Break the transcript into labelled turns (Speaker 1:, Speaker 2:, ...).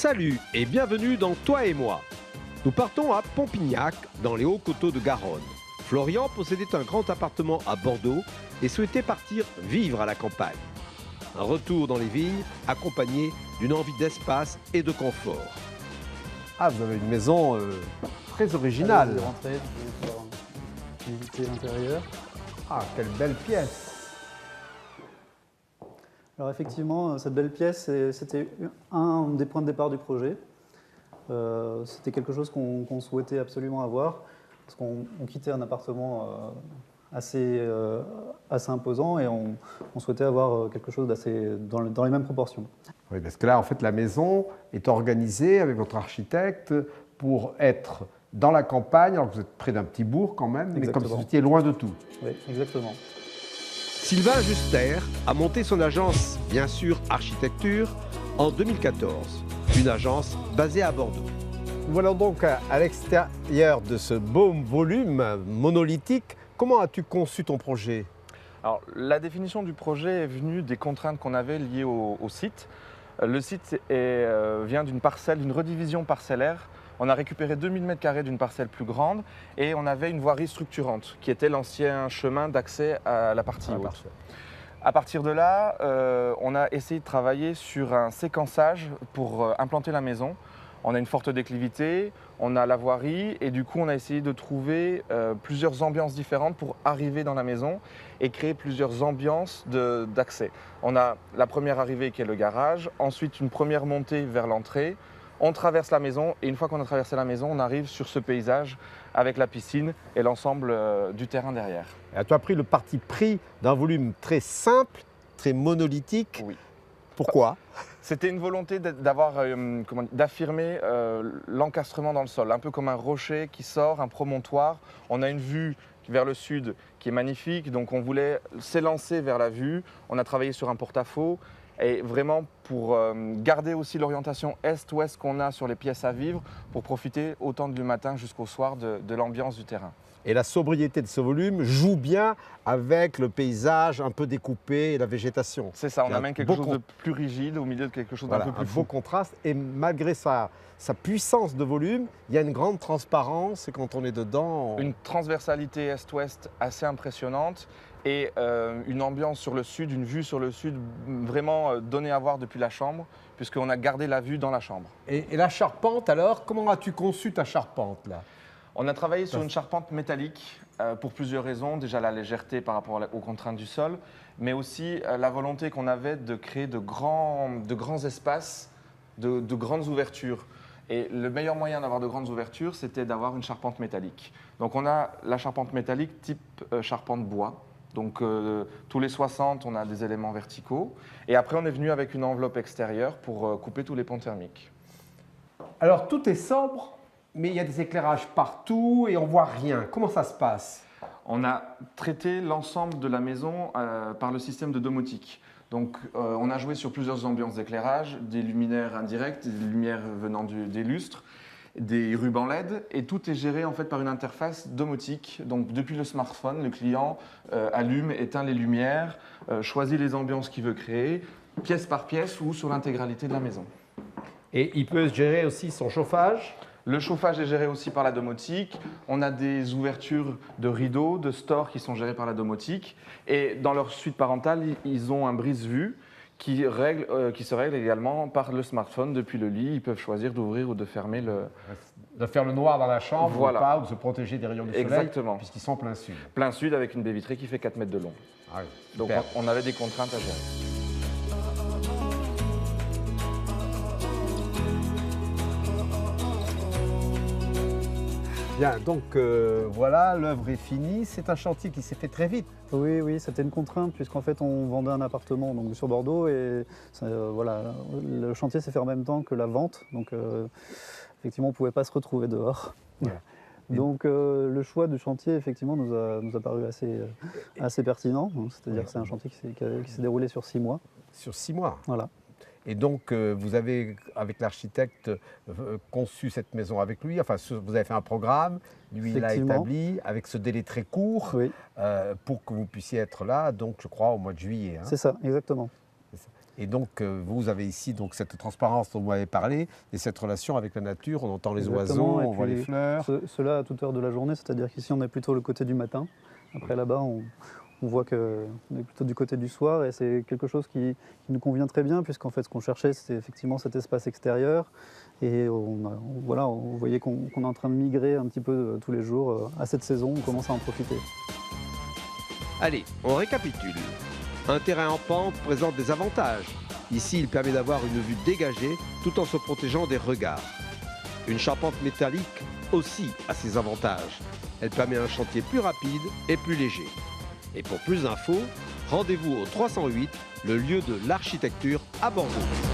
Speaker 1: Salut et bienvenue dans Toi et moi. Nous partons à Pompignac, dans les hauts coteaux de Garonne. Florian possédait un grand appartement à Bordeaux et souhaitait partir vivre à la campagne. Un retour dans les vignes accompagné d'une envie d'espace et de confort.
Speaker 2: Ah, vous avez une maison très originale.
Speaker 3: Allez, vous rentrez, vous pouvez visiter l'intérieur.
Speaker 2: Ah, quelle belle pièce.
Speaker 3: Alors effectivement, cette belle pièce, c'était un des points de départ du projet. C'était quelque chose qu'on souhaitait absolument avoir, parce qu'on quittait un appartement assez imposant et on souhaitait avoir quelque chose d'assez dans les mêmes proportions.
Speaker 2: Oui, parce que là, en fait, la maison est organisée avec votre architecte pour être dans la campagne, alors que vous êtes près d'un petit bourg quand même, mais comme si vous étiez loin de tout.
Speaker 3: Oui, exactement.
Speaker 1: Sylvain Juster a monté son agence, bien sûr Architecture, en 2014. Une agence basée à Bordeaux.
Speaker 2: Voilà donc à l'extérieur de ce beau volume monolithique. Comment as-tu conçu ton projet?
Speaker 4: Alors, la définition du projet est venue des contraintes qu'on avait liées au site. Le site vient d'une parcelle, d'une redivision parcellaire. On a récupéré 2000 m² d'une parcelle plus grande et on avait une voirie structurante qui était l'ancien chemin d'accès à la partie haute. À partir de là, on a essayé de travailler sur un séquençage pour implanter la maison. On a une forte déclivité, on a la voirie et du coup on a essayé de trouver plusieurs ambiances différentes pour arriver dans la maison et créer plusieurs ambiances d'accès. On a la première arrivée qui est le garage, ensuite une première montée vers l'entrée. On traverse la maison et une fois qu'on a traversé la maison, on arrive sur ce paysage avec la piscine et l'ensemble du terrain derrière.
Speaker 2: Et tu as pris le parti pris d'un volume très simple, très monolithique.
Speaker 4: Oui.
Speaker 2: Pourquoi?
Speaker 4: C'était une volonté d'affirmer l'encastrement dans le sol, un peu comme un rocher qui sort, un promontoire. On a une vue vers le sud qui est magnifique, donc on voulait s'élancer vers la vue. On a travaillé sur un porte-à-faux. Et vraiment pour garder aussi l'orientation est-ouest qu'on a sur les pièces à vivre, pour profiter autant du matin jusqu'au soir de l'ambiance du terrain.
Speaker 2: Et la sobriété de ce volume joue bien avec le paysage un peu découpé et la végétation.
Speaker 4: C'est ça, on amène quelque chose de plus rigide au milieu de quelque chose d'un peu plus
Speaker 2: beau
Speaker 4: fou.
Speaker 2: contraste. Et malgré sa puissance de volume, il y a une grande transparence et quand on est dedans...
Speaker 4: Une transversalité est-ouest assez impressionnante. Et une ambiance sur le sud, une vue sur le sud vraiment donnée à voir depuis la chambre, puisqu'on a gardé la vue dans la chambre.
Speaker 2: Et la charpente alors, comment as-tu conçu ta charpente là?
Speaker 4: On a travaillé sur une charpente métallique pour plusieurs raisons. Déjà la légèreté par rapport aux contraintes du sol, mais aussi la volonté qu'on avait de créer de grands espaces, de grandes ouvertures. Et le meilleur moyen d'avoir de grandes ouvertures, c'était d'avoir une charpente métallique. Donc on a la charpente métallique type charpente bois. Donc tous les 60, on a des éléments verticaux. Et après, on est venu avec une enveloppe extérieure pour couper tous les ponts thermiques.
Speaker 2: Alors tout est sobre, mais il y a des éclairages partout et on voit rien. Comment ça se passe?
Speaker 4: On a traité l'ensemble de la maison par le système de domotique. Donc on a joué sur plusieurs ambiances d'éclairage, des luminaires indirects, des lumières venant des lustres, des rubans LED, et tout est géré en fait par une interface domotique. Donc depuis le smartphone, le client allume, éteint les lumières, choisit les ambiances qu'il veut créer, pièce par pièce ou sur l'intégralité de la maison.
Speaker 2: Et il peut gérer aussi son chauffage?
Speaker 4: Le chauffage est géré aussi par la domotique. On a des ouvertures de rideaux, de stores qui sont gérées par la domotique. Et dans leur suite parentale, ils ont un brise-vue qui se règle également par le smartphone depuis le lit. Ils peuvent choisir d'ouvrir ou de fermer le...
Speaker 2: De faire le noir dans la chambre,
Speaker 4: voilà.
Speaker 2: Ou pas, ou de se protéger des rayons du soleil.
Speaker 4: Exactement.
Speaker 2: Puisqu'ils sont plein sud.
Speaker 4: Plein sud avec une baie vitrée qui fait 4 mètres de long.
Speaker 2: Ah oui,
Speaker 4: donc on avait des contraintes à gérer.
Speaker 2: Bien, donc voilà, l'œuvre est finie. C'est un chantier qui s'est fait très vite.
Speaker 3: Oui, c'était une contrainte puisqu'en fait on vendait un appartement donc, sur Bordeaux et voilà, le chantier s'est fait en même temps que la vente. Donc effectivement on ne pouvait pas se retrouver dehors.
Speaker 2: Voilà.
Speaker 3: Donc le choix du chantier effectivement nous a paru assez pertinent. C'est-à-dire que c'est un chantier qui s'est déroulé sur 6 mois.
Speaker 2: Sur 6 mois.
Speaker 3: Voilà.
Speaker 2: Et donc, vous avez, avec l'architecte, conçu cette maison avec lui. Enfin, vous avez fait un programme, lui, il l'a établi avec ce délai très court pour que vous puissiez être là, donc, je crois, au mois de juillet. Hein.
Speaker 3: C'est ça, exactement.
Speaker 2: Et donc, vous avez ici donc, cette transparence dont vous m'avez parlé et cette relation avec la nature. On entend les oiseaux, on voit les fleurs.
Speaker 3: Cela à toute heure de la journée, c'est-à-dire qu'ici on est plutôt le côté du matin. Après là-bas, on voit qu'on est plutôt du côté du soir et c'est quelque chose qui nous convient très bien puisqu'en fait ce qu'on cherchait c'était effectivement cet espace extérieur et voilà, vous voyez qu'on est en train de migrer un petit peu tous les jours à cette saison, on commence à en profiter.
Speaker 1: Allez, on récapitule. Un terrain en pente présente des avantages. Ici, il permet d'avoir une vue dégagée tout en se protégeant des regards. Une charpente métallique aussi a ses avantages. Elle permet un chantier plus rapide et plus léger. Et pour plus d'infos, rendez-vous au 308, le lieu de l'architecture à Bordeaux.